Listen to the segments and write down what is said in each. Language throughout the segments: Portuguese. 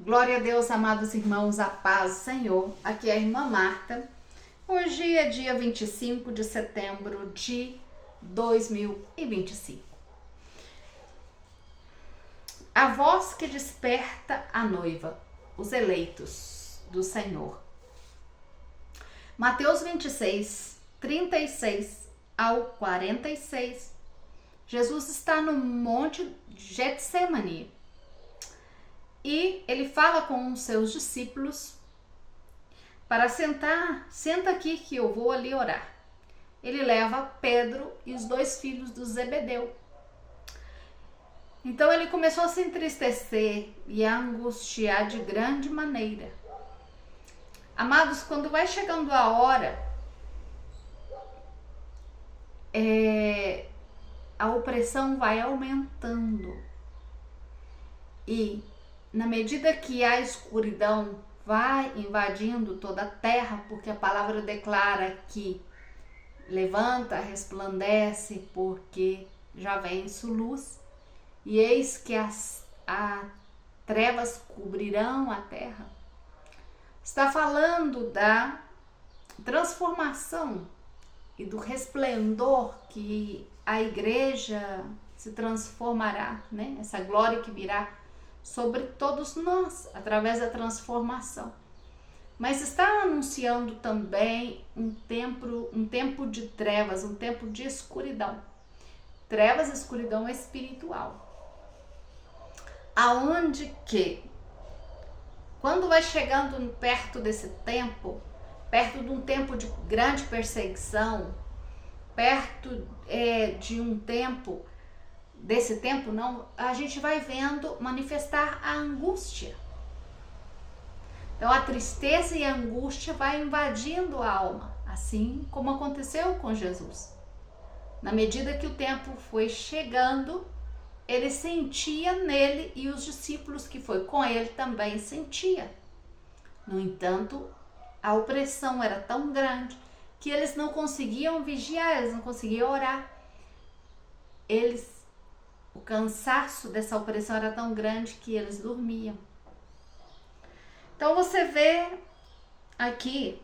Glória a Deus, amados irmãos, a paz do Senhor. Aqui é a irmã Marta. Hoje é dia 25 de setembro de 2025. A voz que desperta a noiva, os eleitos do Senhor. Mateus 26, 36 ao 46. Jesus está no monte Getsemane. E ele fala com os seus discípulos para senta aqui que eu vou ali orar. Ele leva Pedro e os dois filhos do Zebedeu. Então ele começou a se entristecer e a angustiar de grande maneira. Amados, quando vai chegando a hora, a opressão vai aumentando. E na medida que a escuridão vai invadindo toda a terra, porque a palavra declara que levanta, resplandece, porque já vem-se luz, e eis que as trevas cobrirão a terra. Está falando da transformação e do resplendor que a igreja se transformará, né? Essa glória que virá sobre todos nós, através da transformação. Mas está anunciando também um tempo de trevas, um tempo de escuridão. Trevas e escuridão espiritual. Aonde que, quando vai chegando perto desse tempo, perto de um tempo de grande perseguição, perto de um tempo, desse tempo não, a gente vai vendo manifestar a angústia. Então a tristeza e a angústia vai invadindo a alma, assim como aconteceu com Jesus. Na medida que o tempo foi chegando, ele sentia nele e os discípulos que foi com ele também sentia. No entanto, a opressão era tão grande que eles não conseguiam vigiar, eles não conseguiam orar. O cansaço dessa opressão era tão grande que eles dormiam. Então você vê aqui,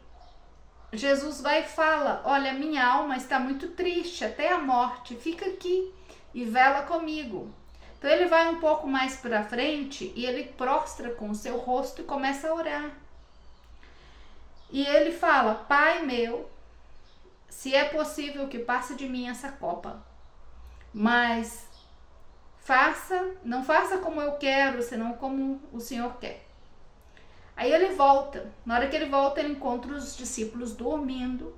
Jesus vai e fala: olha, minha alma está muito triste até a morte, fica aqui e vela comigo. Então ele vai um pouco mais para frente e ele prostra com o seu rosto e começa a orar. E ele fala: Pai meu, se é possível que passe de mim essa copa, mas não faça como eu quero, senão como o Senhor quer. Aí ele volta. Na hora que ele volta, ele encontra os discípulos dormindo.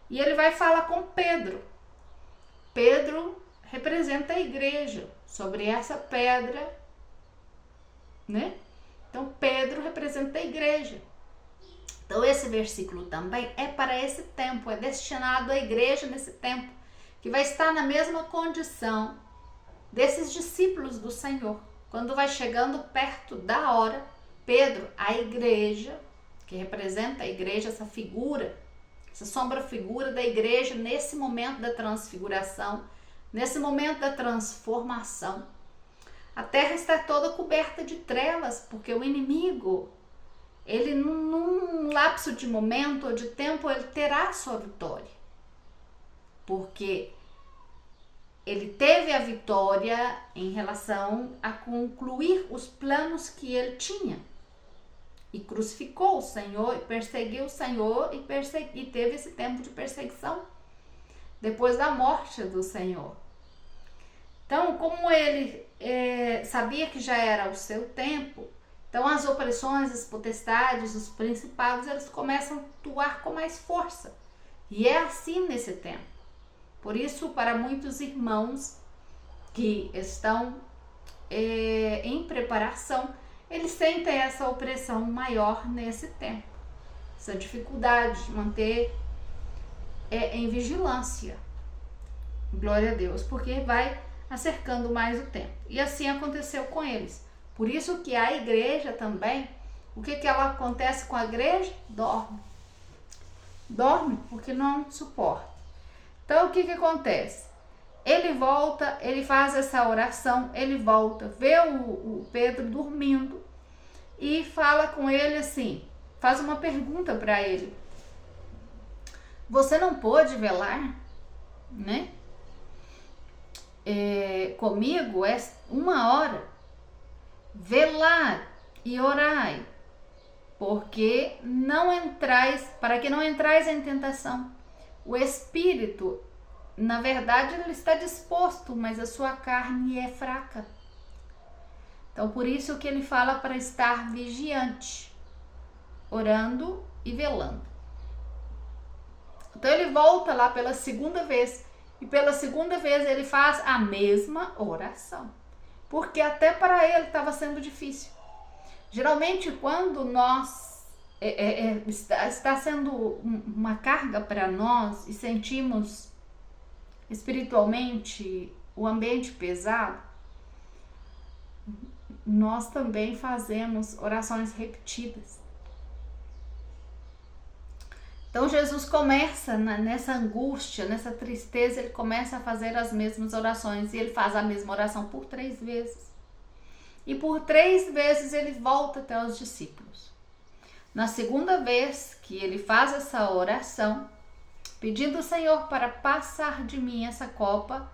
E ele vai falar com Pedro. Pedro representa a igreja sobre essa pedra, né? Então Pedro representa a igreja. Então esse versículo também é para esse tempo, é destinado à igreja nesse tempo, que vai estar na mesma condição desses discípulos do Senhor. Quando vai chegando perto da hora, Pedro, a igreja, que representa a igreja, essa figura, essa sombra figura da igreja nesse momento da transfiguração, nesse momento da transformação. A terra está toda coberta de trevas, porque o inimigo, ele num lapso de momento ou de tempo, ele terá a sua vitória. Porque ele teve a vitória em relação a concluir os planos que ele tinha. E crucificou o Senhor, e perseguiu o Senhor, e teve esse tempo de perseguição depois da morte do Senhor. Então, como ele sabia que já era o seu tempo, então as opressões, as potestades, os principados, eles começam a atuar com mais força. E é assim nesse tempo. Por isso, para muitos irmãos que estão em preparação, eles sentem essa opressão maior nesse tempo. Essa dificuldade de manter em vigilância. Glória a Deus, porque vai acercando mais o tempo. E assim aconteceu com eles. Por isso que a igreja também, o que ela acontece com a igreja? Dorme. Dorme porque não suporta. Então, o que acontece? Ele volta, ele faz essa oração, ele volta, vê o Pedro dormindo e fala com ele assim, faz uma pergunta para ele. Você não pôde velar, né? Comigo é 1 hora. Velar e orai, porque para que não entrais em tentação. O espírito, na verdade, ele está disposto, mas a sua carne é fraca. Então, por isso que ele fala para estar vigiante, orando e velando. Então, ele volta lá pela segunda vez, e pela segunda vez ele faz a mesma oração, porque até para ele estava sendo difícil. Geralmente, quando nós está sendo uma carga para nós e sentimos espiritualmente o ambiente pesado, nós também fazemos orações repetidas. Então Jesus começa nessa angústia, nessa tristeza, ele começa a fazer as mesmas orações, e ele faz a mesma oração por 3 vezes. E por 3 vezes ele volta até os discípulos. Na segunda vez que ele faz essa oração, pedindo ao Senhor para passar de mim essa copa,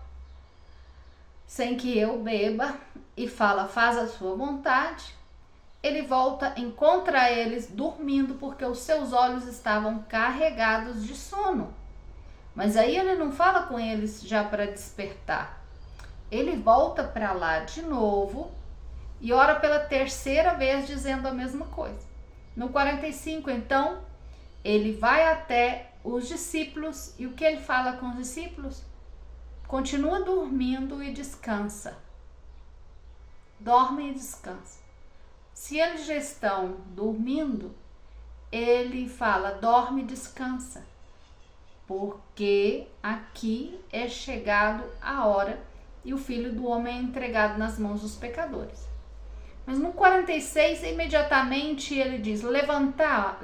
sem que eu beba, e fala, faz a sua vontade, ele volta, encontra eles dormindo, porque os seus olhos estavam carregados de sono. Mas aí ele não fala com eles já para despertar. Ele volta para lá de novo e ora pela 3ª vez, dizendo a mesma coisa. No 45, então, ele vai até os discípulos, e o que ele fala com os discípulos? Continua dormindo e descansa. Dorme e descansa. Se eles já estão dormindo, ele fala, dorme e descansa, porque aqui é chegado a hora e o Filho do Homem é entregado nas mãos dos pecadores. Mas no 46, imediatamente ele diz, levanta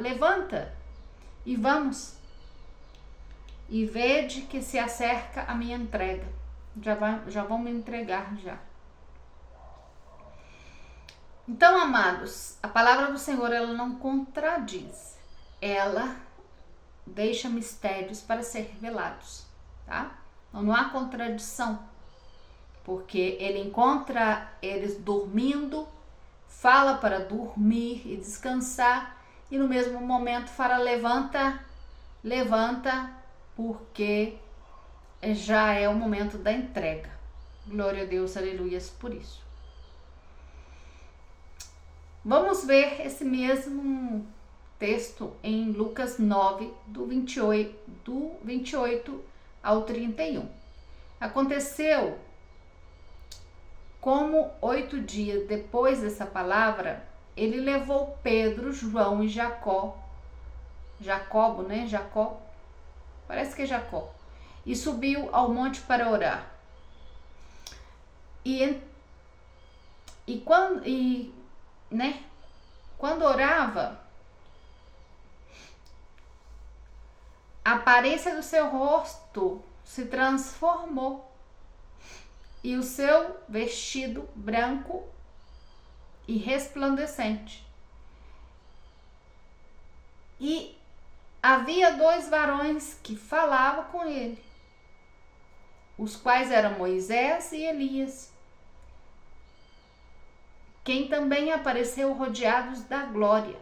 e vamos, e vede que se acerca a minha entrega. Já vão me entregar já. Então, amados, a palavra do Senhor, ela não contradiz, ela deixa mistérios para ser revelados, tá? Então, não há contradição, porque ele encontra eles dormindo, fala para dormir e descansar, e no mesmo momento fala, levanta, porque já é o momento da entrega. Glória a Deus, aleluias por isso. Vamos ver esse mesmo texto em Lucas 9, do 28 ao 31. Aconteceu como 8 dias depois dessa palavra, ele levou Pedro, João e Jacobo, né? Jacó, parece que é Jacó, e subiu ao monte para orar. Quando orava, a aparência do seu rosto se transformou e o seu vestido branco e resplandecente. E havia 2 varões que falavam com ele, os quais eram Moisés e Elias, quem também apareceu rodeados da glória,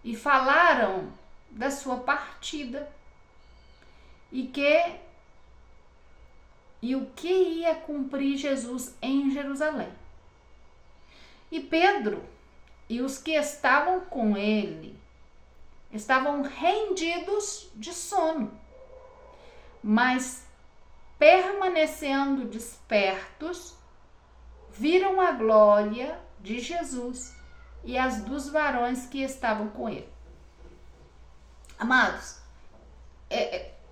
e falaram da sua partida e o que ia cumprir Jesus em Jerusalém. E Pedro e os que estavam com ele estavam rendidos de sono, mas permanecendo despertos, viram a glória de Jesus e as dos varões que estavam com ele. Amados,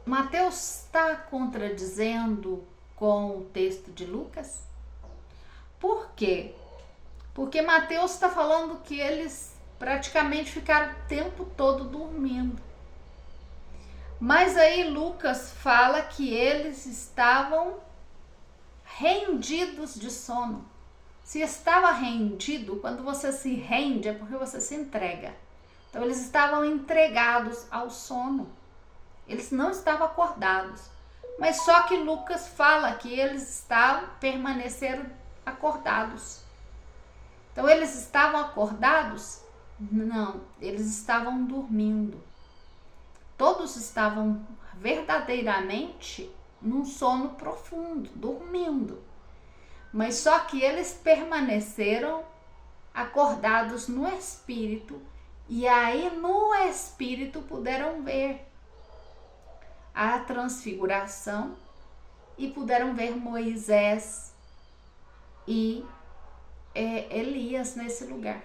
Mateus está contradizendo com o texto de Lucas? Por quê? Porque Mateus está falando que eles praticamente ficaram o tempo todo dormindo. Mas aí Lucas fala que eles estavam rendidos de sono. Se estava rendido, quando você se rende é porque você se entrega. Então eles estavam entregados ao sono. Eles não estavam acordados. Mas só que Lucas fala que eles permaneceram acordados. Então eles estavam acordados? Não, eles estavam dormindo. Todos estavam verdadeiramente num sono profundo, dormindo. Mas só que eles permaneceram acordados no espírito, e aí no espírito puderam ver a transfiguração e puderam ver Moisés e Elias nesse lugar.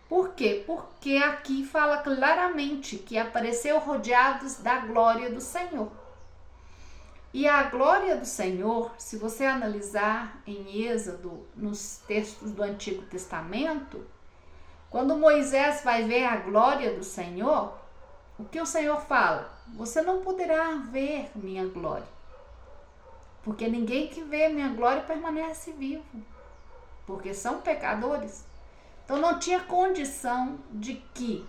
Por quê? Porque aqui fala claramente que apareceu rodeados da glória do Senhor. E a glória do Senhor, se você analisar em Êxodo, nos textos do Antigo Testamento, quando Moisés vai ver a glória do Senhor, o que o Senhor fala? Você não poderá ver minha glória, porque ninguém que vê minha glória permanece vivo, porque são pecadores. Então não tinha condição de que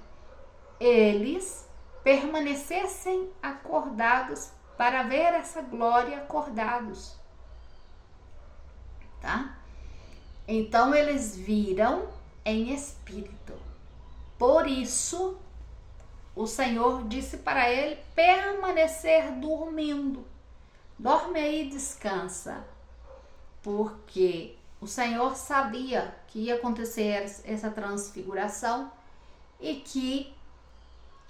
eles permanecessem acordados para ver essa glória acordados, tá? Então eles viram em espírito. Por isso o Senhor disse para ele permanecer dormindo. Dorme aí e descansa, porque o Senhor sabia que ia acontecer essa transfiguração e que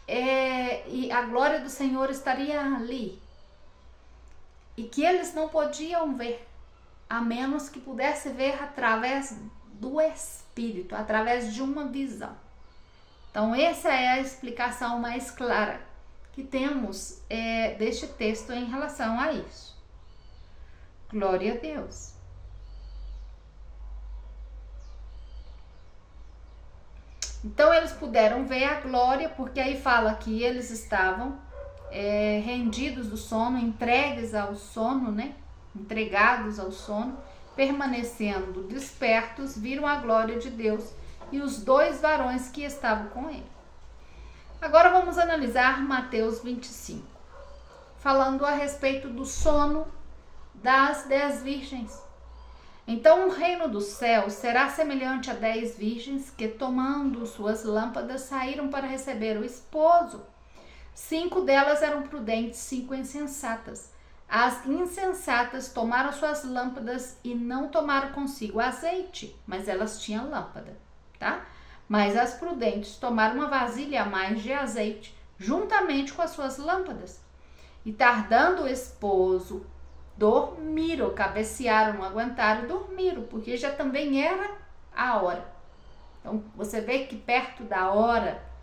e a glória do Senhor estaria ali. E que eles não podiam ver, a menos que pudesse ver através do Espírito, através de uma visão. Então essa é a explicação mais clara que temos deste texto em relação a isso. Glória a Deus. Então eles puderam ver a glória, porque aí fala que eles estavam rendidos do sono, entregues ao sono, né? Entregados ao sono, permanecendo despertos, viram a glória de Deus e os 2 varões que estavam com ele. Agora vamos analisar Mateus 25, falando a respeito do sono das 10 virgens. Então o reino dos céus será semelhante a 10 virgens que, tomando suas lâmpadas, saíram para receber o esposo. 5 delas eram prudentes, 5 insensatas. As insensatas tomaram suas lâmpadas e não tomaram consigo azeite, mas elas tinham lâmpada, tá? Mas as prudentes tomaram uma vasilha a mais de azeite, juntamente com as suas lâmpadas. E tardando o esposo, dormiram, cabecearam, não aguentaram e dormiram, porque já também era a hora. Então você vê que perto da hora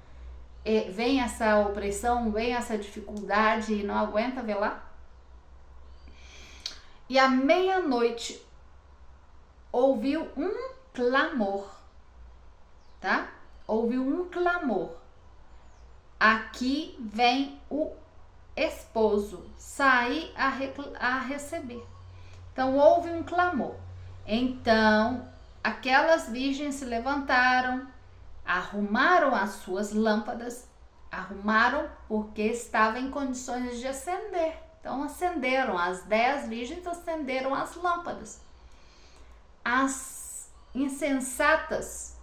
vem essa opressão, vem essa dificuldade e não aguenta velar. E à meia-noite ouviu um clamor, tá? Ouviu um clamor. Aqui vem o esposo sair a receber. Então houve um clamor. Então aquelas virgens se levantaram, arrumaram as suas lâmpadas, arrumaram porque estavam em condições de acender. Então acenderam, as 10 virgens acenderam as lâmpadas. As insensatas,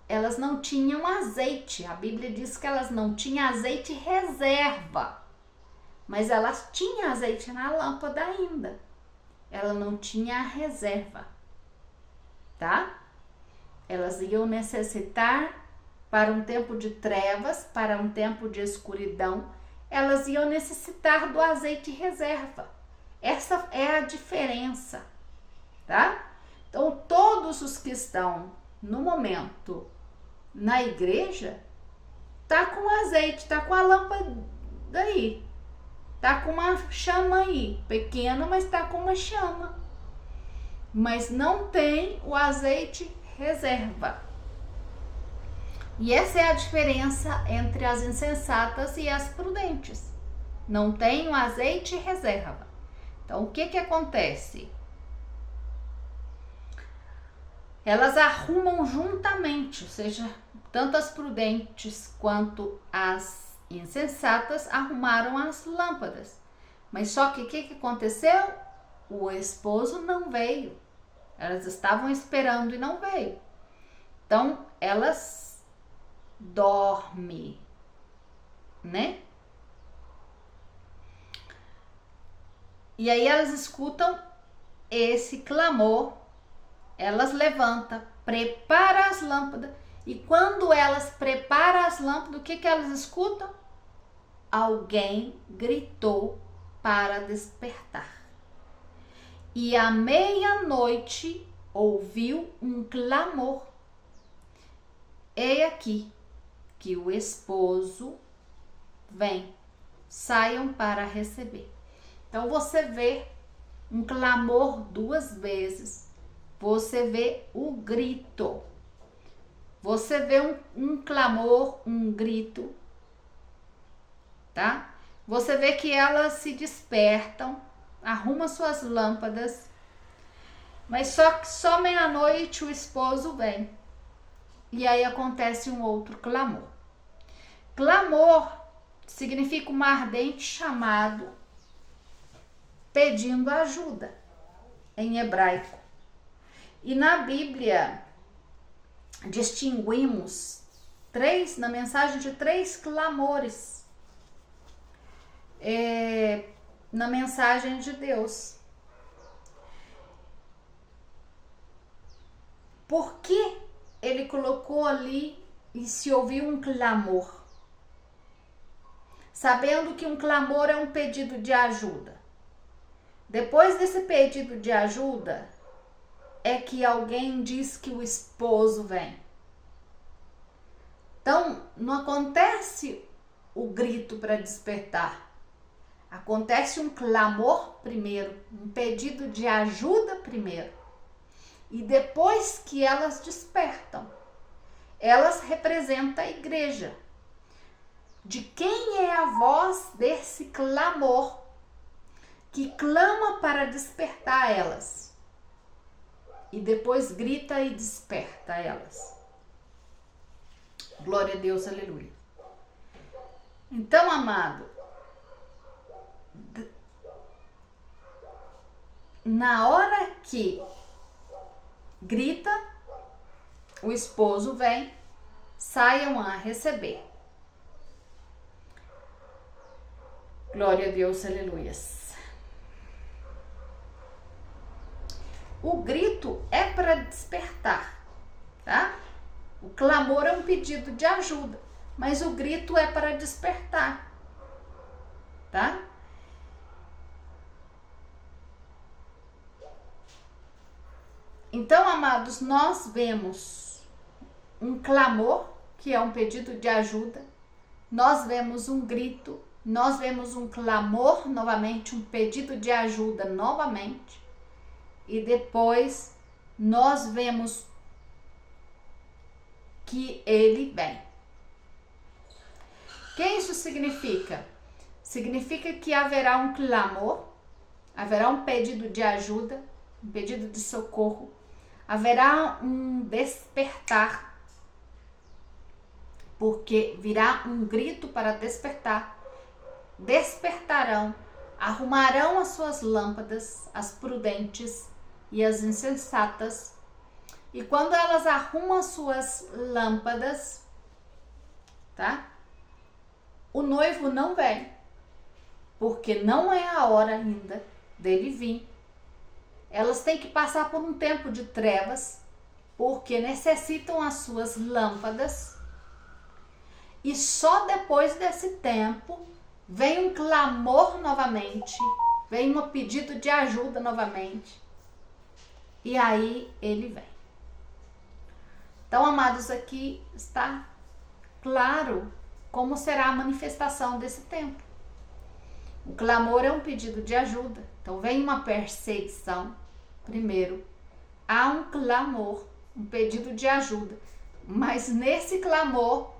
elas não tinham azeite. A Bíblia diz que elas não tinham azeite reserva, mas elas tinham azeite na lâmpada ainda. Ela não tinha a reserva, tá? Elas iam necessitar, para um tempo de trevas, para um tempo de escuridão, elas iam necessitar do azeite reserva. Essa é a diferença, tá? Então todos os que estão no momento na igreja tá com azeite, tá com a lâmpada aí, tá com uma chama aí, pequena, mas tá com uma chama, mas não tem o azeite reserva. E essa é a diferença entre as insensatas e as prudentes. Não tem o azeite reserva. Então o que acontece? elas arrumam juntamente, ou seja, tanto as prudentes quanto as insensatas arrumaram as lâmpadas. Mas só que o que aconteceu? O esposo não veio. Elas estavam esperando e não veio. Então, elas dormem, né? E aí elas escutam esse clamor, elas levantam, preparam as lâmpadas, e quando elas preparam as lâmpadas, o que elas escutam? Alguém gritou para despertar. E à meia-noite ouviu um clamor. Eis aqui que o esposo vem, saiam para receber. Então você vê um clamor 2 vezes, você vê o grito, você vê um clamor, um grito, tá? Você vê que elas se despertam, arrumam suas lâmpadas, mas só meia-noite o esposo vem. E aí acontece um outro clamor. Clamor significa um ardente chamado, pedindo ajuda, em hebraico. E na Bíblia distinguimos na mensagem de 3 clamores na mensagem de Deus. Por que ele colocou ali e se ouviu um clamor? Sabendo que um clamor é um pedido de ajuda. Depois desse pedido de ajuda, é que alguém diz que o esposo vem. Então, não acontece o grito para despertar. Acontece um clamor primeiro, um pedido de ajuda primeiro. E depois que elas despertam, elas representam a igreja. De quem é a voz desse clamor que clama para despertar elas? E depois grita e desperta elas. Glória a Deus, aleluia. Então, amado, na hora que grita, o esposo vem, saiam a receber. Glória a Deus, aleluias. O grito é para despertar, tá? O clamor é um pedido de ajuda, mas o grito é para despertar, tá? Então, amados, nós vemos um clamor, que é um pedido de ajuda, nós vemos um grito, nós vemos um clamor novamente, um pedido de ajuda novamente, e depois nós vemos que ele vem. O que isso significa? Significa que haverá um clamor, haverá um pedido de ajuda, um pedido de socorro, haverá um despertar, porque virá um grito para despertar. Despertarão, arrumarão as suas lâmpadas, as prudentes e as insensatas. E quando elas arrumam as suas lâmpadas, tá? O noivo não vem, porque não é a hora ainda dele vir. Elas têm que passar por um tempo de trevas, porque necessitam as suas lâmpadas. E só depois desse tempo vem um clamor novamente, vem um pedido de ajuda novamente. E aí ele vem. Então, amados, aqui está claro como será a manifestação desse tempo. O clamor é um pedido de ajuda. Então, vem uma perseguição. Primeiro, há um clamor, um pedido de ajuda. Mas nesse clamor,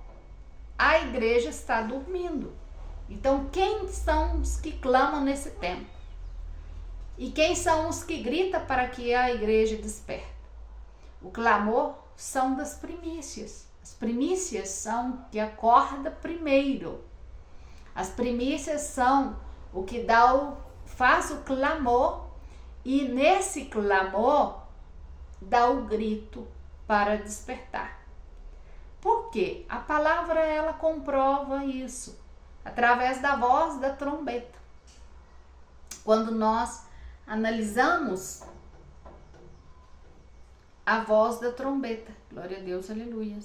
a igreja está dormindo. Então, quem são os que clamam nesse tempo? E quem são os que gritam para que a igreja desperte? O clamor são das primícias. As primícias são o que acorda primeiro. As primícias são o que faz o clamor, e nesse clamor dá o grito para despertar. Por quê? A palavra, ela comprova isso através da voz da trombeta. Quando nós analisamos a voz da trombeta, glória a Deus, aleluia.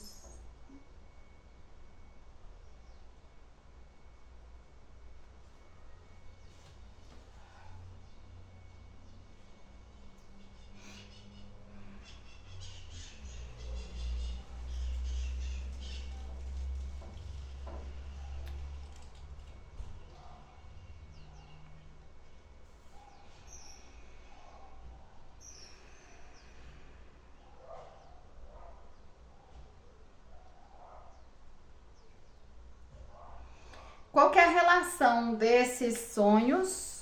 Qual que é a relação desses sonhos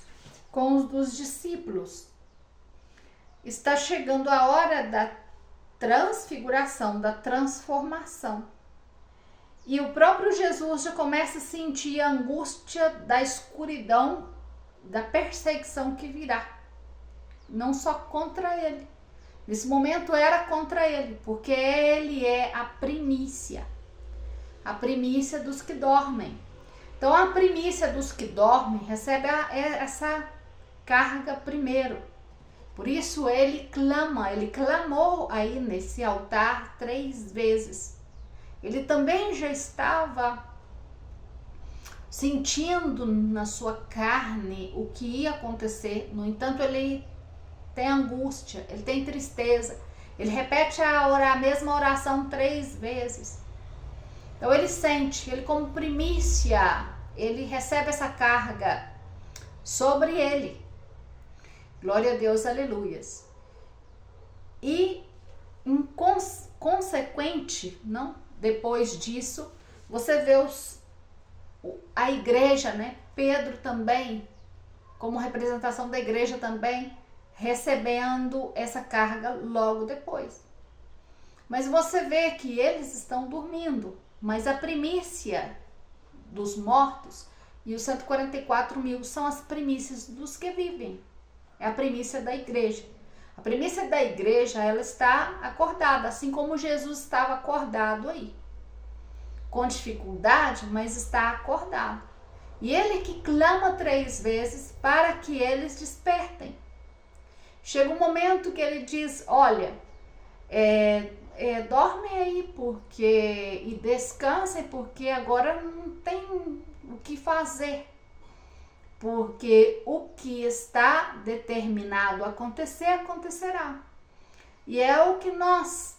com os dos discípulos? Está chegando a hora da transfiguração, da transformação. E o próprio Jesus já começa a sentir a angústia da escuridão, da perseguição que virá. Não só contra ele. Nesse momento era contra ele, porque ele é a primícia dos que dormem. Então, a primícia dos que dormem recebe essa carga primeiro. Por isso, ele clamou aí nesse altar 3 vezes. Ele também já estava sentindo na sua carne o que ia acontecer. No entanto, ele tem angústia, ele tem tristeza. Ele repete a mesma oração 3 vezes. Então ele sente, ele como primícia, ele recebe essa carga sobre ele. Glória a Deus, aleluias. E em consequente, não? Depois disso, você vê a igreja, né? Pedro também, como representação da igreja também, recebendo essa carga logo depois. Mas você vê que eles estão dormindo. Mas a primícia dos mortos e os 144.000 são as primícias dos que vivem. É a primícia da igreja. A primícia da igreja, ela está acordada, assim como Jesus estava acordado aí. Com dificuldade, mas está acordado. E ele que clama 3 vezes para que eles despertem. Chega um momento que ele diz, olha, dormem aí e descansem, porque agora não tem o que fazer. Porque o que está determinado a acontecer, acontecerá. E é o que nós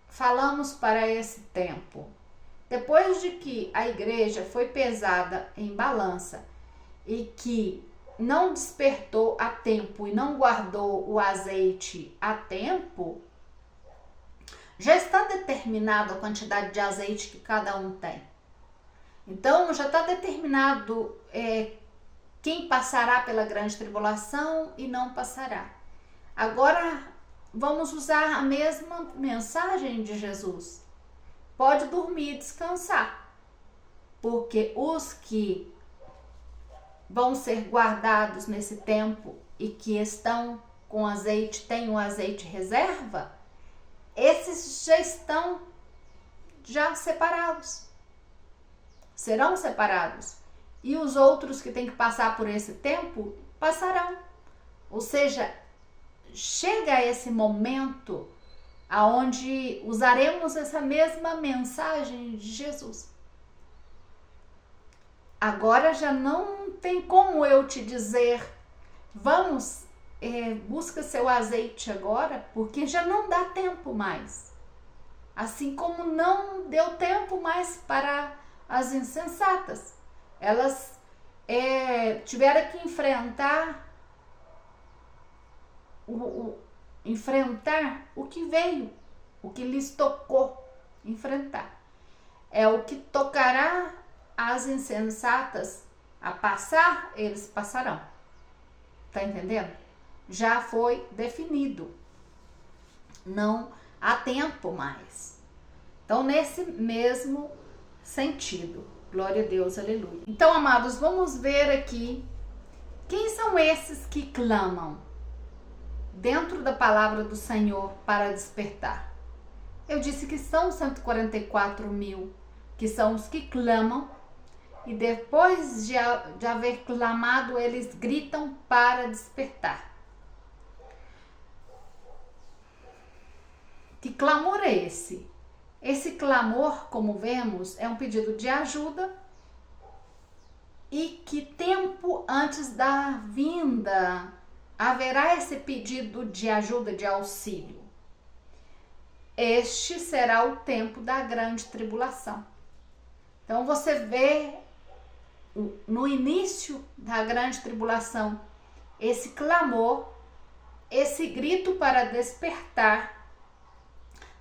falamos para esse tempo. Depois de que a igreja foi pesada em balança e que não despertou a tempo e não guardou o azeite a tempo, já está determinado a quantidade de azeite que cada um tem. Então, já está determinado quem passará pela grande tribulação e não passará. Agora, vamos usar a mesma mensagem de Jesus. Pode dormir e descansar, porque os que vão ser guardados nesse tempo e que estão com azeite, têm o azeite reserva, esses já estão separados, serão separados, e os outros que têm que passar por esse tempo, passarão. Ou seja, chega esse momento aonde usaremos essa mesma mensagem de Jesus. Agora já não tem como eu te dizer, vamos, busca seu azeite agora, porque já não dá tempo mais. Assim como não deu tempo mais para as insensatas. Elas tiveram que enfrentar o que veio, o que lhes tocou enfrentar. É o que tocará as insensatas a passar, eles passarão. Tá entendendo? Já foi definido. Não há tempo mais. Então, nesse mesmo sentido. Glória a Deus, aleluia. Então, amados, vamos ver aqui quem são esses que clamam dentro da palavra do Senhor para despertar. Eu disse que são 144 mil, que são os que clamam, e depois de haver clamado, eles gritam para despertar. Que clamor é esse? Esse clamor, como vemos, é um pedido de ajuda, e que tempo antes da vinda haverá esse pedido de ajuda, de auxílio. Este será o tempo da grande tribulação. Então você vê no início da grande tribulação esse clamor, esse grito para despertar.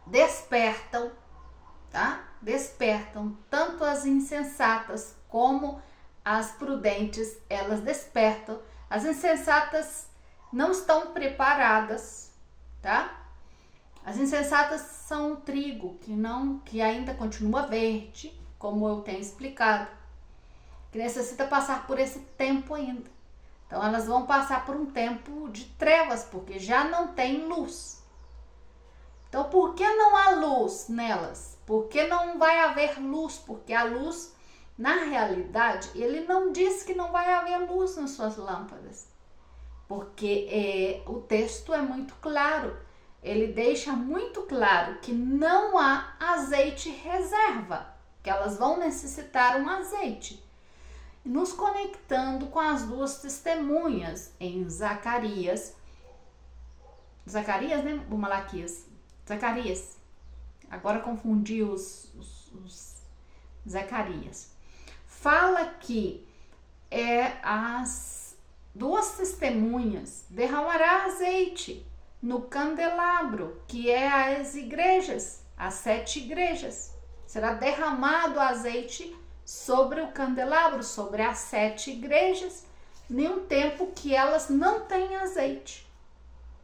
Despertam, tá? Despertam tanto as insensatas como as prudentes, elas despertam. As insensatas não estão preparadas, tá? As insensatas são o trigo que ainda continua verde, como eu tenho explicado, que necessita passar por esse tempo ainda. Então elas vão passar por um tempo de trevas, porque já não tem luz. Então, por que não há luz nelas? Por que não vai haver luz? Porque a luz, na realidade, ele não diz que não vai haver luz nas suas lâmpadas. Porque o texto é muito claro. Ele deixa muito claro que não há azeite reserva, que elas vão necessitar um azeite. Nos conectando com as duas testemunhas em Zacarias, né? O Malaquias. Zacarias. Agora confundi os Zacarias. Fala que as duas testemunhas derramará azeite no candelabro, que é as igrejas, as 7 igrejas. Será derramado azeite sobre o candelabro, sobre as 7 igrejas, em um tempo que elas não têm azeite,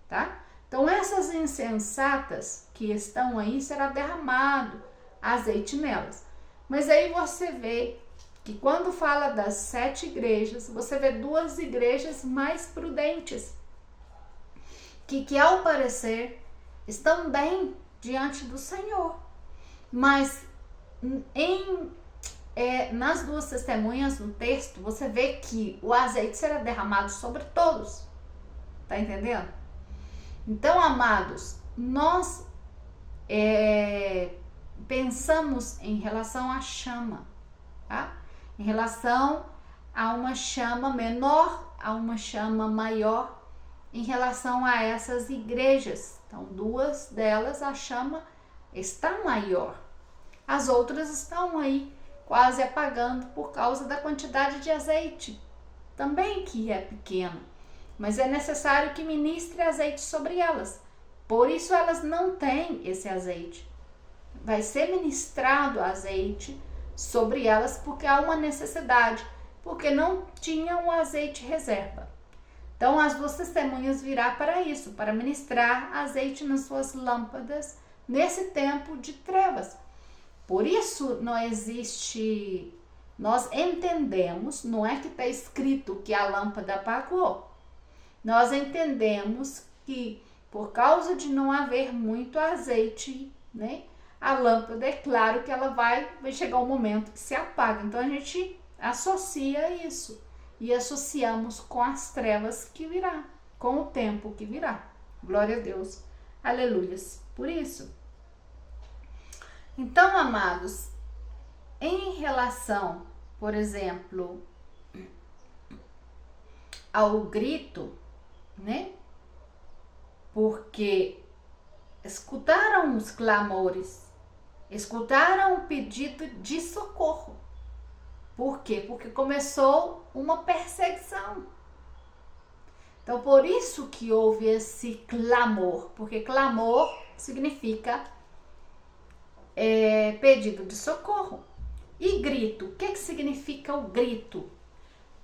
tá? Então, essas insensatas que estão aí, será derramado azeite nelas. Mas aí você vê que quando fala das 7 igrejas, você vê 2 igrejas mais prudentes, que ao parecer estão bem diante do Senhor. Mas nas 2 testemunhas, no texto, você vê que o azeite será derramado sobre todos. Tá entendendo? Então, amados, nós pensamos em relação à chama, tá? Em relação a uma chama menor, a uma chama maior, em relação a essas igrejas. Então, 2 delas a chama está maior. As outras estão aí quase apagando por causa da quantidade de azeite, também que é pequeno. Mas é necessário que ministre azeite sobre elas. Por isso elas não têm esse azeite. Vai ser ministrado azeite sobre elas porque há uma necessidade, porque não tinham azeite reserva. Então as 2 testemunhas virá para isso, para ministrar azeite nas suas lâmpadas nesse tempo de trevas. Por isso nós entendemos, não é que está escrito que a lâmpada apagou. Nós entendemos que por causa de não haver muito azeite, né, a lâmpada, é claro que ela vai chegar um momento que se apaga. Então a gente associa isso e associamos com as trevas que virá, com o tempo que virá. Glória a Deus, aleluias. Por isso, então, amados, em relação, por exemplo, ao grito, né? Porque escutaram os clamores, escutaram o pedido de socorro. Por quê? Porque começou uma perseguição. Então, por isso que houve esse clamor, porque clamor significa pedido de socorro. E grito, o que significa o grito?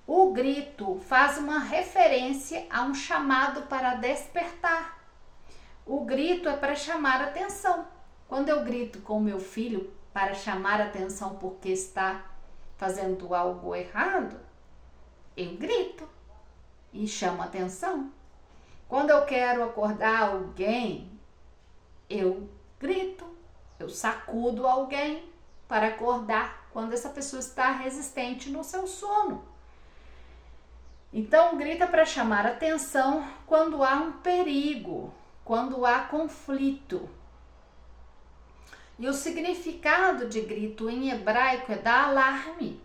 O grito faz uma referência a um chamado para despertar. O grito é para chamar atenção. Quando eu grito com o meu filho para chamar atenção porque está fazendo algo errado, eu grito e chamo atenção. Quando eu quero acordar alguém, eu grito, eu sacudo alguém para acordar quando essa pessoa está resistente no seu sono. Então, grita para chamar atenção quando há um perigo, quando há conflito. E o significado de grito em hebraico é dar alarme,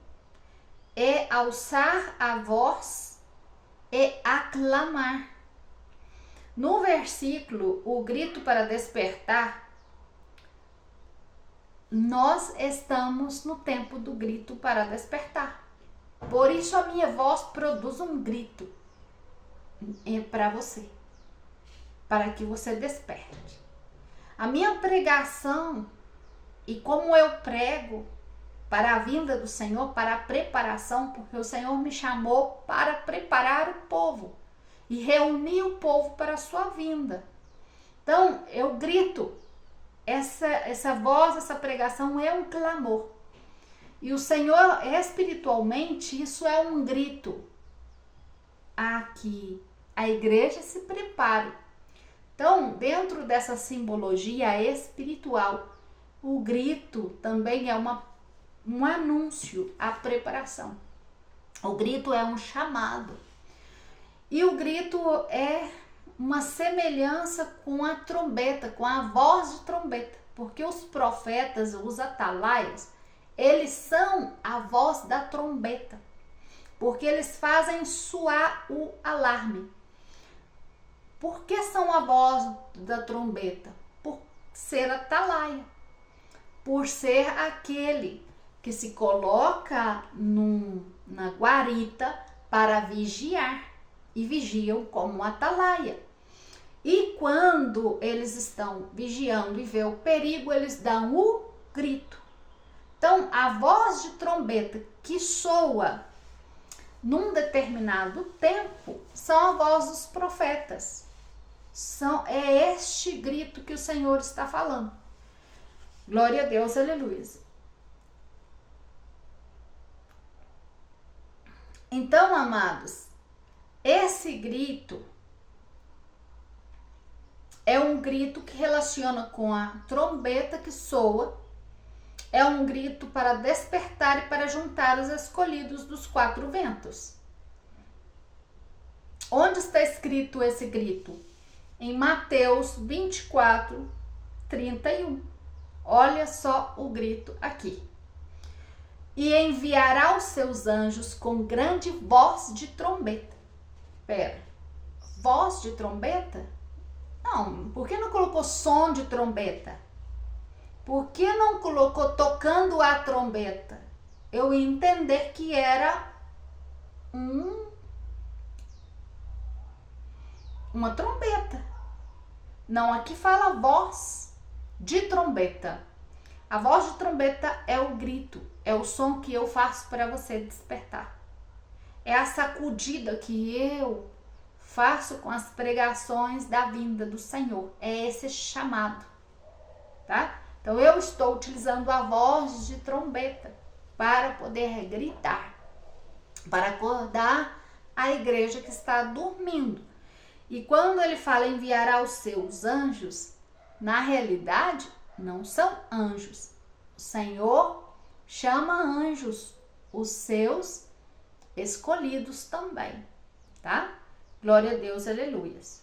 é alçar a voz, é aclamar. No versículo, o grito para despertar, nós estamos no tempo do grito para despertar. Por isso a minha voz produz um grito para você, para que você desperte. A minha pregação e como eu prego para a vinda do Senhor, para a preparação, porque o Senhor me chamou para preparar o povo e reunir o povo para a sua vinda. Então, eu grito, essa voz, essa pregação é um clamor. E o Senhor, espiritualmente, isso é um grito. Aqui, a igreja se prepara. Então, dentro dessa simbologia espiritual, o grito também é um anúncio, a preparação. O grito é um chamado. E o grito é uma semelhança com a trombeta, com a voz de trombeta. Porque os profetas, os atalaias, eles são a voz da trombeta. Porque eles fazem soar o alarme. Por que são a voz da trombeta? Por ser atalaia. Por ser aquele que se coloca na guarita para vigiar. E vigiam como atalaia. E quando eles estão vigiando e vê o perigo, eles dão o grito. Então, a voz de trombeta que soa num determinado tempo são a voz dos profetas. É este grito que o Senhor está falando. Glória a Deus, aleluia. Então, amados, esse grito é um grito que relaciona com a trombeta que soa. É um grito para despertar e para juntar os escolhidos dos quatro ventos. Onde está escrito esse grito? Em Mateus 24, 31. Olha só o grito aqui. E enviará os seus anjos com grande voz de trombeta. Pera, voz de trombeta? Não, por que não colocou som de trombeta? Por que não colocou tocando a trombeta? Eu ia entender que era uma trombeta. Não, aqui fala voz de trombeta. A voz de trombeta é o grito, é o som que eu faço para você despertar. É a sacudida que eu faço com as pregações da vinda do Senhor. É esse chamado, tá? Então, eu estou utilizando a voz de trombeta para poder gritar, para acordar a igreja que está dormindo. E quando ele fala enviará os seus anjos, na realidade, não são anjos. O Senhor chama anjos, os seus escolhidos também, tá? Glória a Deus, aleluias.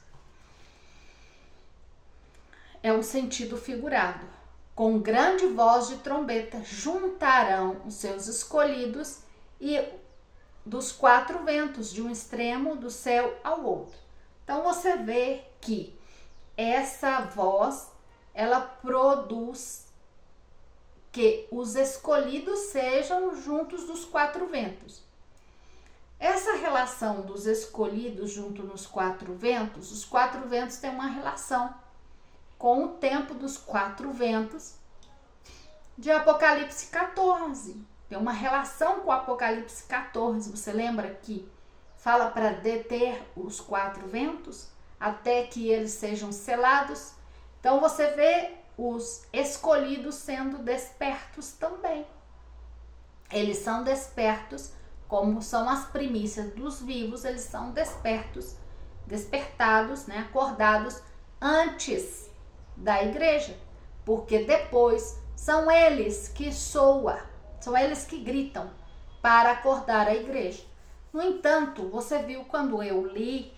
É um sentido figurado. Com grande voz de trombeta, juntarão os seus escolhidos e dos quatro ventos, de um extremo do céu ao outro. Então, você vê que essa voz, ela produz que os escolhidos sejam juntos dos quatro ventos. Essa relação dos escolhidos junto nos quatro ventos, os quatro ventos têm uma relação com o tempo dos quatro ventos de Apocalipse 14. Tem uma relação com Apocalipse 14. Você lembra que fala para deter os quatro ventos? até que eles sejam selados. Então você vê os escolhidos sendo despertos também. Eles são despertos, como são as primícias dos vivos, eles são despertados, né, acordados antes da igreja, porque depois são eles que soam, são eles que gritam para acordar a igreja. No entanto, você viu quando eu li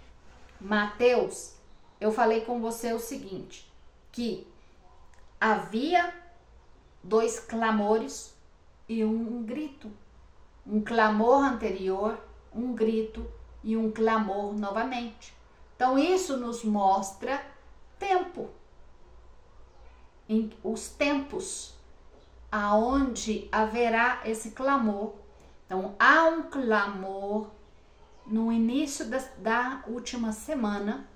Mateus, eu falei com você o seguinte, que havia 2 clamores e um grito. Um clamor anterior, um grito e um clamor novamente. Então isso nos mostra tempo. Os tempos aonde haverá esse clamor. Então há um clamor no início da última semana.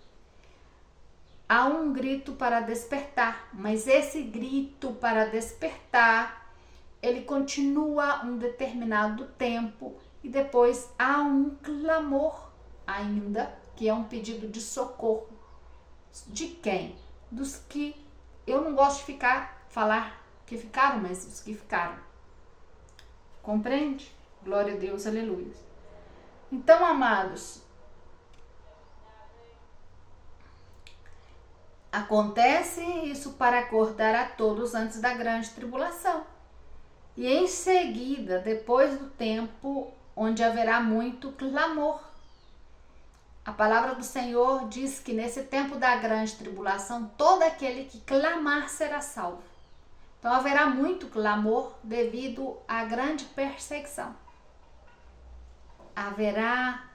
Há um grito para despertar, mas esse grito para despertar, ele continua um determinado tempo e depois há um clamor ainda, que é um pedido de socorro. De quem? Dos que, eu não gosto de falar que ficaram, mas os que ficaram. Compreende? Glória a Deus, aleluia. Então, amados, acontece isso para acordar a todos antes da grande tribulação. E em seguida, depois do tempo onde haverá muito clamor. A palavra do Senhor diz que nesse tempo da grande tribulação, todo aquele que clamar será salvo. Então haverá muito clamor devido à grande perseguição. Haverá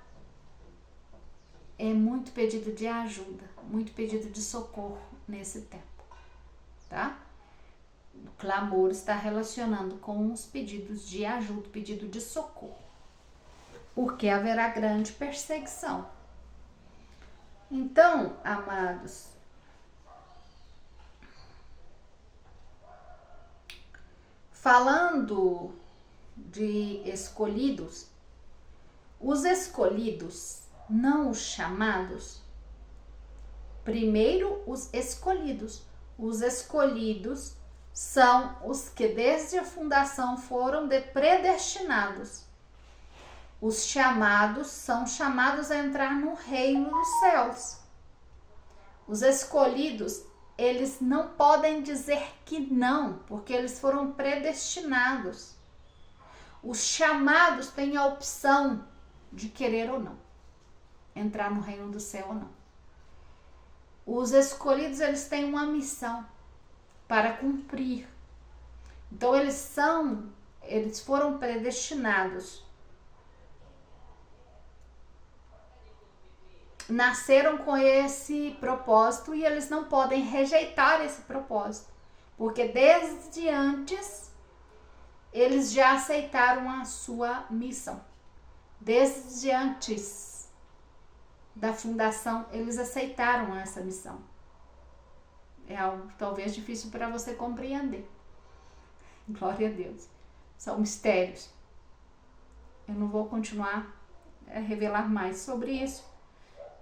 muito pedido de ajuda, muito pedido de socorro nesse tempo, tá? O clamor está relacionando com os pedidos de ajuda, pedido de socorro, porque haverá grande perseguição. Então, amados, falando de escolhidos, os escolhidos, não os chamados, primeiro os escolhidos. Os escolhidos são os que desde a fundação foram predestinados. Os chamados são chamados a entrar no reino dos céus. Os escolhidos, eles não podem dizer que não, porque eles foram predestinados. Os chamados têm a opção de querer ou não, entrar no reino do céu ou não. Os escolhidos, eles têm uma missão para cumprir. Então eles foram predestinados. Nasceram com esse propósito e eles não podem rejeitar esse propósito, porque desde antes eles já aceitaram a sua missão. Desde antes da fundação, eles aceitaram essa missão. É algo talvez difícil para você compreender. Glória a Deus. São mistérios. Eu não vou continuar a revelar mais sobre isso.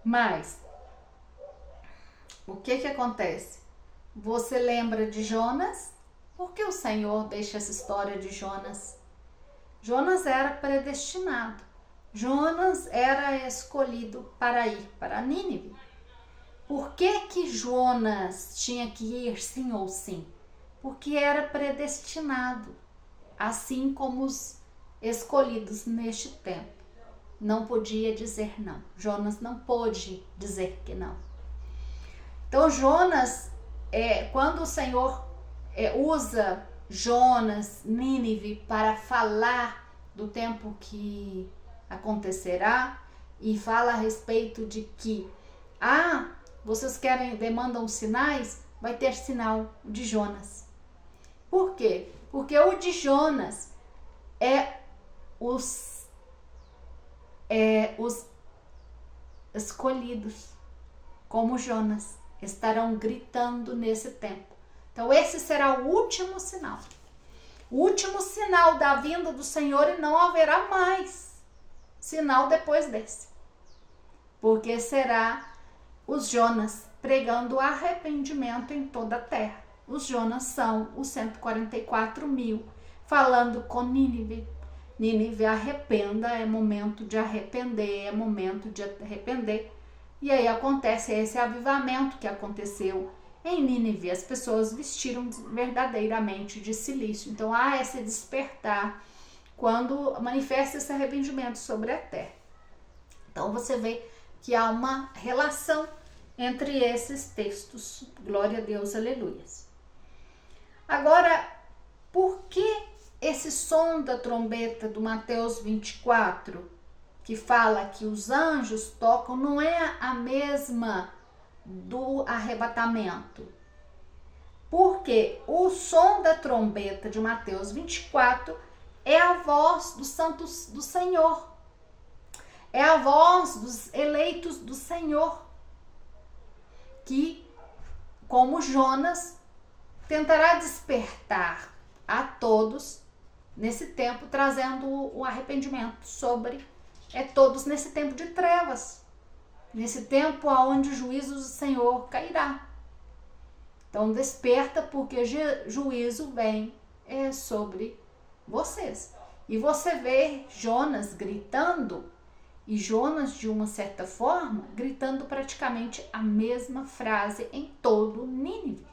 Mas, o que acontece? Você lembra de Jonas? Por que o Senhor deixa essa história de Jonas? Jonas era predestinado. Jonas era escolhido para ir para Nínive. Por que Jonas tinha que ir sim ou sim? Porque era predestinado, assim como os escolhidos neste tempo. Não podia dizer não. Jonas não pôde dizer que não. Então Jonas, quando o Senhor usa Jonas, Nínive, para falar do tempo que acontecerá e fala a respeito de que vocês demandam sinais, vai ter sinal de Jonas. Por quê? Porque o de Jonas os escolhidos, como Jonas, estarão gritando nesse tempo. Então esse será o último sinal. O último sinal da vinda do Senhor, e não haverá mais sinal depois desse. Porque será os Jonas pregando arrependimento em toda a terra. Os Jonas são os 144.000 falando com Nínive. Nínive, arrependa, é momento de arrepender, é momento de arrepender. E aí acontece esse avivamento que aconteceu em Nínive. As pessoas vestiram verdadeiramente de silício. Então há esse despertar quando manifesta esse arrependimento sobre a terra. Então você vê que há uma relação entre esses textos. Glória a Deus, aleluias. Agora, por que esse som da trombeta do Mateus 24, que fala que os anjos tocam, não é a mesma do arrebatamento? Porque o som da trombeta de Mateus 24 é a voz dos santos do Senhor. É a voz dos eleitos do Senhor, que, como Jonas, tentará despertar a todos nesse tempo, trazendo o arrependimento sobre todos nesse tempo de trevas, nesse tempo onde o juízo do Senhor cairá. Então desperta, porque juízo vem sobre vocês. E você vê Jonas gritando, e Jonas, de uma certa forma, gritando praticamente a mesma frase em todo Nínive.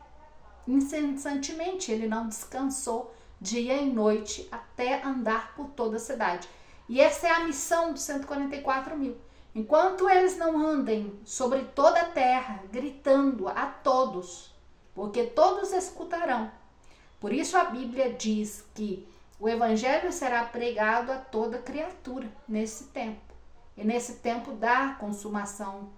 Incessantemente, ele não descansou dia e noite até andar por toda a cidade. E essa é a missão dos 144.000. Enquanto eles não andem sobre toda a terra, gritando a todos, porque todos escutarão. Por isso a Bíblia diz que o evangelho será pregado a toda criatura nesse tempo. E nesse tempo da consumação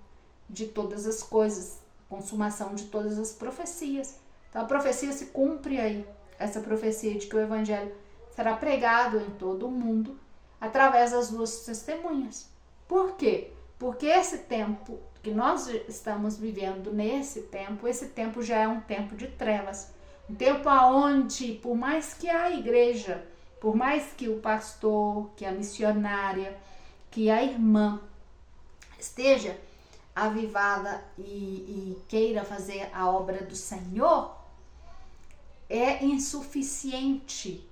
de todas as coisas, consumação de todas as profecias. Então a profecia se cumpre aí, essa profecia de que o evangelho será pregado em todo o mundo através das duas testemunhas. Por quê? Porque esse tempo que nós estamos vivendo esse tempo já é um tempo de trevas. Um tempo onde, por mais que a igreja, por mais que o pastor, que a missionária, que a irmã esteja avivada e queira fazer a obra do Senhor, é insuficiente.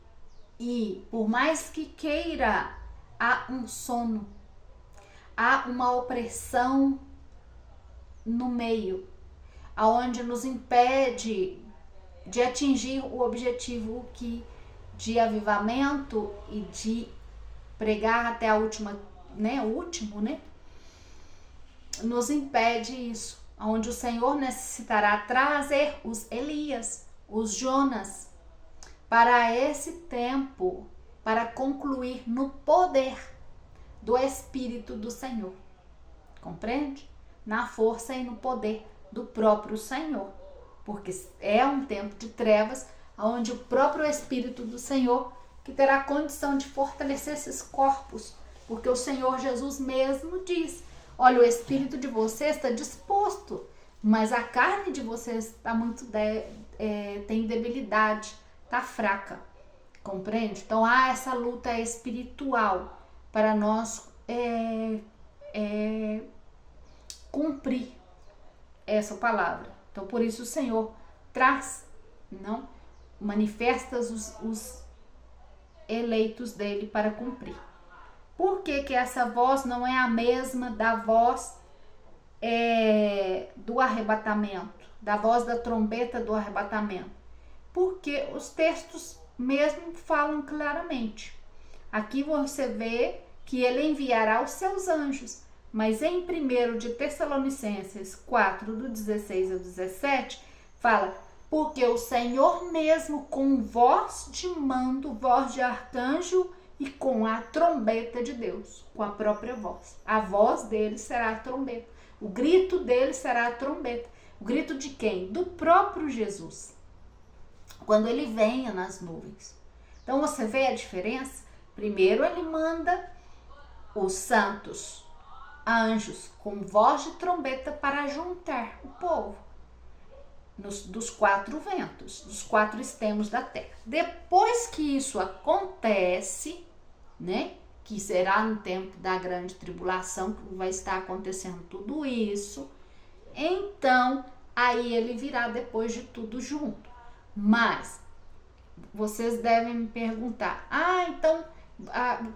E por mais que queira, há um sono, há uma opressão no meio, aonde nos impede de atingir o objetivo de avivamento e de pregar até a última, o último, nos impede isso, onde o Senhor necessitará trazer os Elias, os Jonas, para esse tempo, para concluir no poder do Espírito do Senhor. Compreende? Na força e no poder do próprio Senhor. Porque é um tempo de trevas, onde o próprio Espírito do Senhor que terá condição de fortalecer esses corpos. Porque o Senhor Jesus mesmo diz: olha, o Espírito de vocês está disposto, mas a carne de vocês está tem debilidade, está fraca. Compreende? Então há essa luta espiritual para nós cumprir essa palavra. Então por isso o Senhor manifesta os eleitos dele para cumprir. Por que essa voz não é a mesma da voz do arrebatamento, da voz da trombeta do arrebatamento? Porque os textos mesmo falam claramente. Aqui você vê que ele enviará os seus anjos, mas em 1 de Tessalonicenses 4, do 16 ao 17, fala: porque o Senhor mesmo, com voz de mando, voz de arcanjo e com a trombeta de Deus, com a própria voz. A voz dele será a trombeta. O grito dele será a trombeta. O grito de quem? Do próprio Jesus, quando ele venha nas nuvens. Então você vê a diferença? Primeiro ele manda os santos anjos com voz de trombeta para juntar o povo dos quatro ventos, dos quatro extremos da terra. Depois que isso acontece, que será no tempo da grande tribulação, que vai estar acontecendo tudo isso, então aí ele virá depois de tudo junto. Mas vocês devem me perguntar, então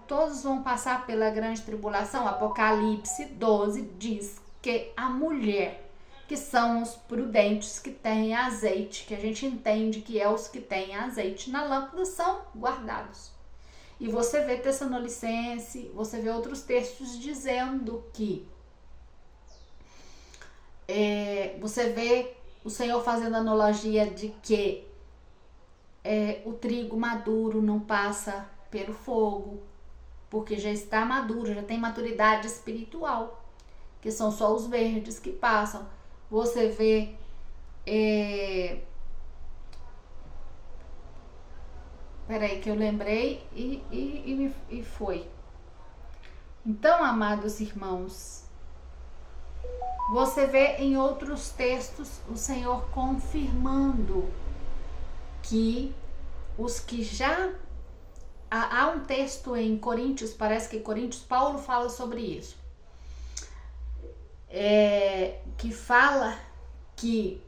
todos vão passar pela grande tribulação? Apocalipse 12 diz que a mulher, que são os prudentes que têm azeite, que a gente entende que é os que têm azeite na lâmpada, são guardados. E você vê Tessalonicense, você vê outros textos dizendo que você vê o Senhor fazendo analogia de que o trigo maduro não passa pelo fogo, porque já está maduro, já tem maturidade espiritual, que são só os verdes que passam. Você vê peraí que eu lembrei e foi. Então, amados irmãos, você vê em outros textos o Senhor confirmando que os que já... Há um texto em Coríntios, parece que Coríntios, Paulo fala sobre isso, que fala que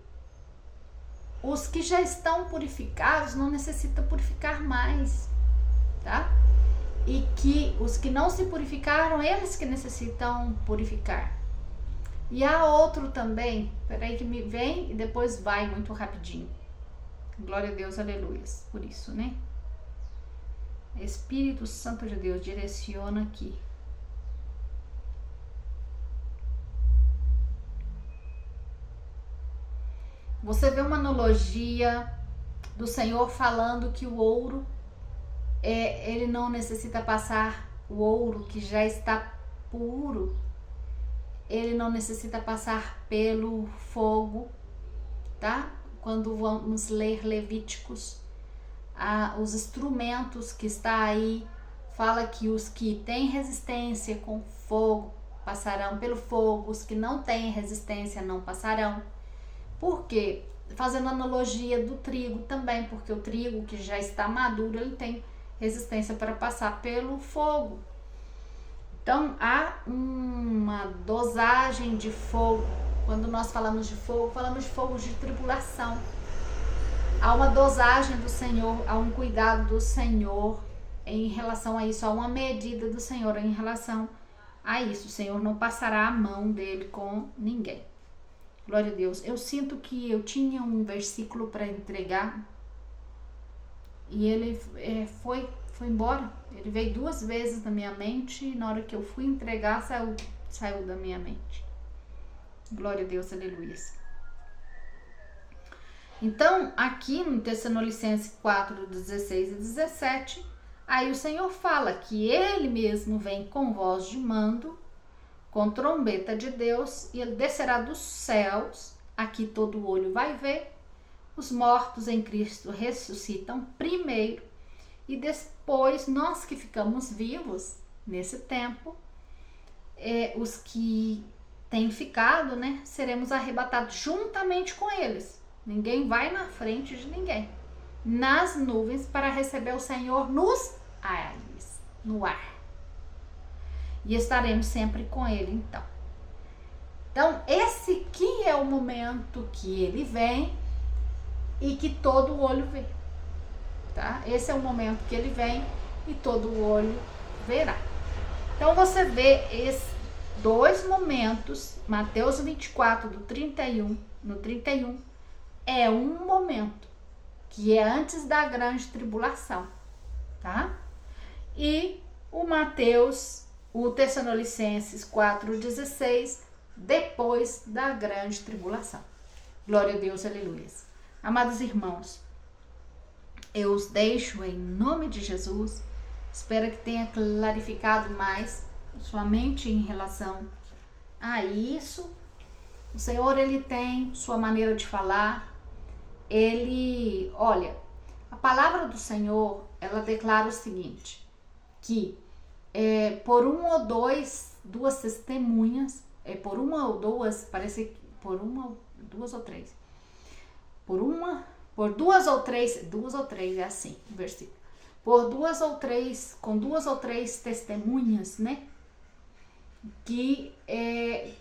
os que já estão purificados não necessitam purificar mais, tá? E que os que não se purificaram, eles que necessitam purificar. E há outro também, peraí que me vem e depois vai muito rapidinho. Glória a Deus, aleluia, por isso, né? Espírito Santo de Deus, direciona aqui. Você vê uma analogia do Senhor falando que o ouro, ele não necessita passar, o ouro que já está puro, ele não necessita passar pelo fogo, tá? Quando vamos ler Levíticos, os instrumentos que está aí, fala que os que têm resistência com fogo passarão pelo fogo, os que não têm resistência não passarão. Por quê? Fazendo analogia do trigo também, porque o trigo que já está maduro, ele tem resistência para passar pelo fogo. Então, há uma dosagem de fogo. Quando nós falamos de fogo de tribulação. Há uma dosagem do Senhor, há um cuidado do Senhor em relação a isso, há uma medida do Senhor em relação a isso. O Senhor não passará a mão dele com ninguém. Glória a Deus. Eu sinto que eu tinha um versículo para entregar e ele foi embora. Ele veio 2 vezes na minha mente e na hora que eu fui entregar, saiu da minha mente. Glória a Deus, aleluia. Então, aqui no Tessalonicenses 4, 16 e 17, aí o Senhor fala que Ele mesmo vem com voz de mando, com trombeta de Deus, e Ele descerá dos céus, aqui todo olho vai ver, os mortos em Cristo ressuscitam primeiro, e depois nós que ficamos vivos nesse tempo, os que têm ficado, né, seremos arrebatados juntamente com eles. Ninguém vai na frente de ninguém. Nas nuvens para receber o Senhor nos ares, no ar. E estaremos sempre com Ele, então. Então, esse aqui é o momento que Ele vem e que todo olho vê. Tá? Esse é o momento que Ele vem e todo olho verá. Então, você vê esses 2 momentos, Mateus 24, do 31, no 31, é um momento que é antes da grande tribulação, tá? E o Tessalonicenses 4,16, depois da grande tribulação. Glória a Deus, aleluia. Amados irmãos, eu os deixo em nome de Jesus. Espero que tenha clarificado mais sua mente em relação a isso. O Senhor, Ele tem sua maneira de falar. Olha, a palavra do Senhor, ela declara o seguinte, que por duas testemunhas, por uma ou duas, parece que por uma, 2 ou 3, por 2 ou 3 é assim, o versículo, com 2 ou 3 testemunhas, né? que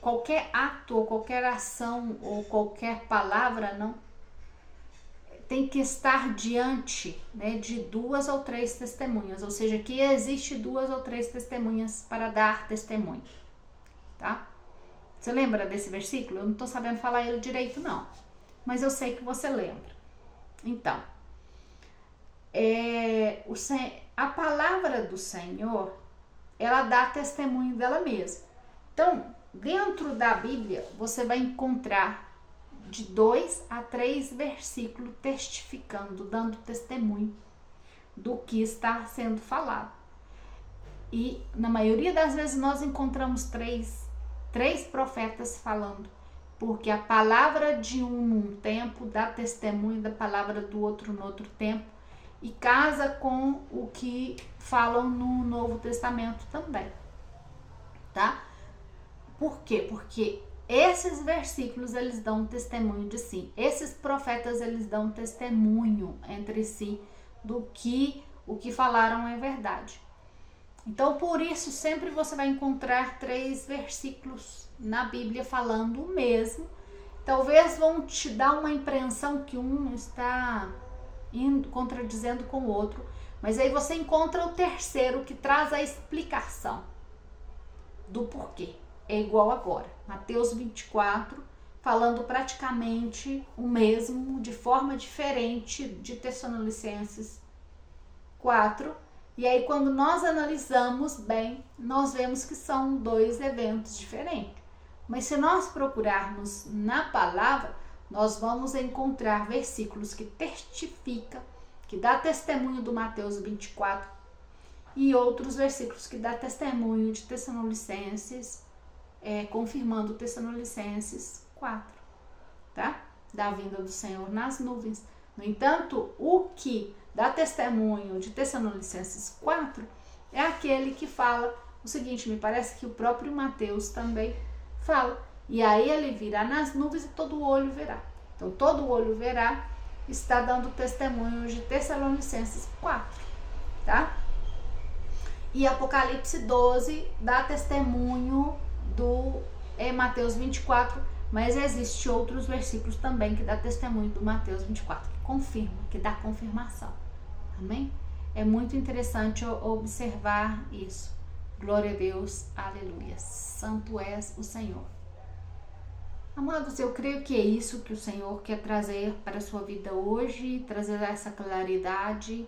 qualquer ato, ou qualquer ação, ou qualquer palavra não tem que estar diante, né, de 2 ou 3 testemunhas, ou seja, que existe 2 ou 3 testemunhas para dar testemunho, tá? Você lembra desse versículo? Eu não estou sabendo falar ele direito não, mas eu sei que você lembra. Então, a palavra do Senhor, ela dá testemunho dela mesma. Então, dentro da Bíblia, você vai encontrar de 2 a 3 versículos testificando, dando testemunho do que está sendo falado. E na maioria das vezes nós encontramos três profetas falando, porque a palavra de um num tempo dá testemunho da palavra do outro no outro tempo e casa com o que falam no Novo Testamento também, tá? Por quê? Porque esses versículos, eles dão testemunho de si. Esses profetas, eles dão testemunho entre si do que o que falaram é verdade. Então, por isso, sempre você vai encontrar 3 versículos na Bíblia falando o mesmo. Talvez vão te dar uma impressão que um está contradizendo com o outro, mas aí você encontra o terceiro que traz a explicação do porquê. É igual agora, Mateus 24, falando praticamente o mesmo, de forma diferente de Tessalonicenses 4. E aí, quando nós analisamos bem, nós vemos que são 2 eventos diferentes. Mas se nós procurarmos na palavra, nós vamos encontrar versículos que testificam, que dá testemunho do Mateus 24, e outros versículos que dá testemunho de Tessalonicenses, confirmando Tessalonicenses 4, tá? Da vinda do Senhor nas nuvens. No entanto, o que dá testemunho de Tessalonicenses 4 é aquele que fala o seguinte, me parece que o próprio Mateus também fala, e aí ele virá nas nuvens e todo olho verá. Então, todo olho verá está dando testemunho de Tessalonicenses 4, tá? E Apocalipse 12 dá testemunho do Mateus 24, mas existe outros versículos também que dá testemunho do Mateus 24, que confirma, que dá confirmação. Amém? É muito interessante observar isso. Glória a Deus, aleluia. Santo és o Senhor. Amados, eu creio que é isso que o Senhor quer trazer para a sua vida hoje, trazer essa claridade.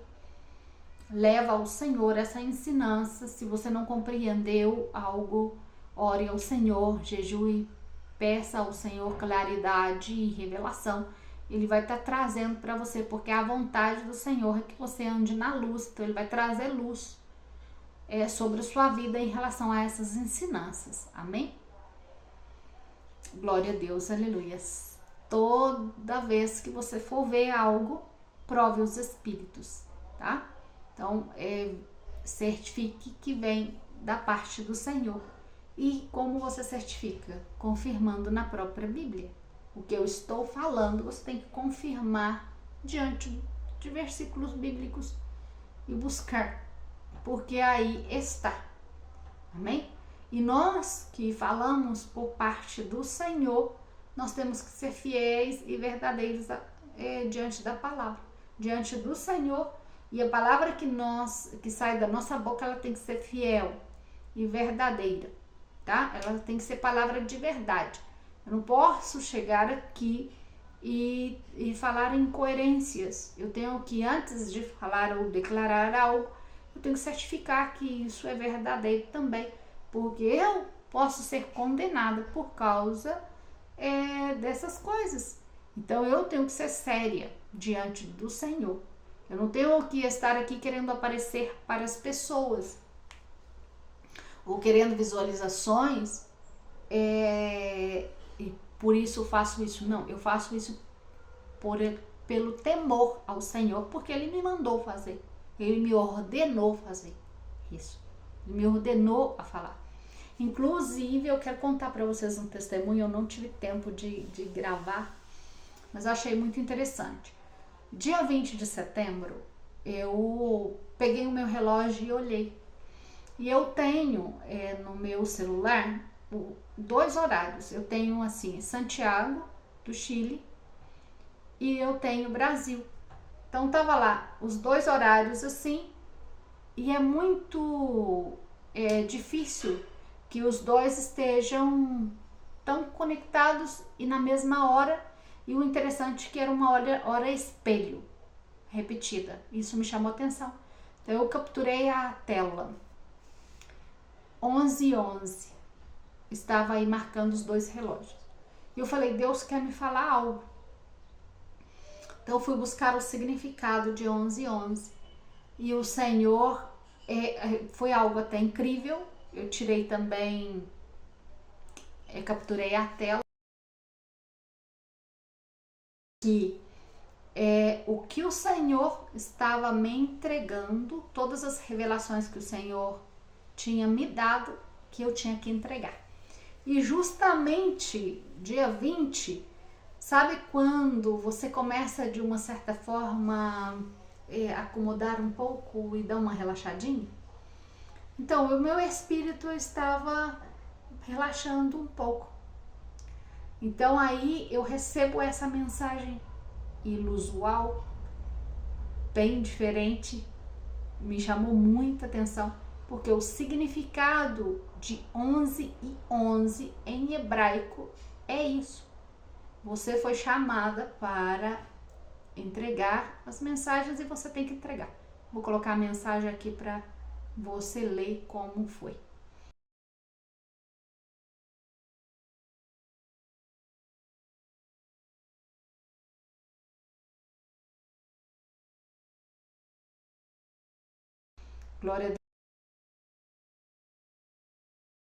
Leva ao Senhor essa ensinança. Se você não compreendeu algo, ore ao Senhor, jejue, peça ao Senhor claridade e revelação. Ele vai estar trazendo para você, porque a vontade do Senhor é que você ande na luz. Então, Ele vai trazer luz sobre a sua vida em relação a essas ensinanças. Amém? Glória a Deus, aleluia. Toda vez que você for ver algo, prove os espíritos, tá? Então, certifique que vem da parte do Senhor. E como você certifica? Confirmando na própria Bíblia. O que eu estou falando, você tem que confirmar diante de versículos bíblicos e buscar, porque aí está. Amém? E nós que falamos por parte do Senhor, nós temos que ser fiéis e verdadeiros diante da palavra, diante do Senhor. E a palavra que sai da nossa boca, ela tem que ser fiel e verdadeira, tá? Ela tem que ser palavra de verdade. Eu não posso chegar aqui e falar incoerências. Eu tenho que, antes de falar ou declarar algo, eu tenho que certificar que isso é verdadeiro também, porque eu posso ser condenada por causa dessas coisas. Então, eu tenho que ser séria diante do Senhor. Eu não tenho que estar aqui querendo aparecer para as pessoas ou querendo visualizações e por isso eu faço isso. Não, eu faço isso pelo temor ao Senhor, porque Ele me mandou fazer. Ele me ordenou fazer isso. Ele me ordenou a falar. Inclusive, eu quero contar para vocês um testemunho. Eu não tive tempo de gravar, mas eu achei muito interessante. Dia 20 de setembro, eu peguei o meu relógio e olhei. E eu tenho no meu celular dois horários. Eu tenho assim Santiago do Chile e eu tenho Brasil. Então tava lá os dois horários assim, e é muito difícil que os dois estejam tão conectados e na mesma hora. E o interessante é que era uma hora espelho repetida. Isso me chamou atenção. Então eu capturei a tela. 11h11. Estava aí marcando os dois relógios. E eu falei, Deus quer me falar algo. Então eu fui buscar o significado de 11h11. E o Senhor foi algo até incrível. Eu tirei também, capturei a tela. Que o que o Senhor estava me entregando, todas as revelações que o Senhor tinha me dado, que eu tinha que entregar. E justamente dia 20, sabe quando você começa de uma certa forma acomodar um pouco e dar uma relaxadinha? Então, o meu espírito estava relaxando um pouco. Então aí eu recebo essa mensagem inusual, bem diferente, me chamou muita atenção, porque o significado de 11h11 em hebraico é isso. Você foi chamada para entregar as mensagens e você tem que entregar. Vou colocar a mensagem aqui para você ler como foi. Glória a